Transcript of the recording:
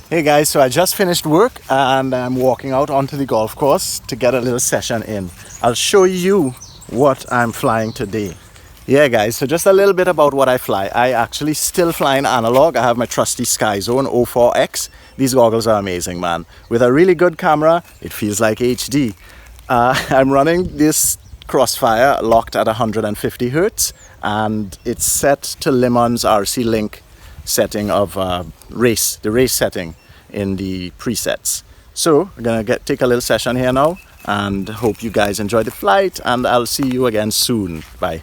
Hey guys, so I just finished work and I'm walking out onto the golf course to get a little session in. I'll show you what I'm flying today. Yeah guys, so just a little bit about what I fly. I actually still fly in analog. I have my trusty Skyzone O4X. These goggles are amazing, man. With a really good camera, it feels like HD. I'm running this crossfire locked at 150 Hertz and it's set to Lemon's RC Link setting of the race setting in the presets. So we're gonna take a little session here now and hope you guys enjoy the flight, and I'll see you again soon. Bye.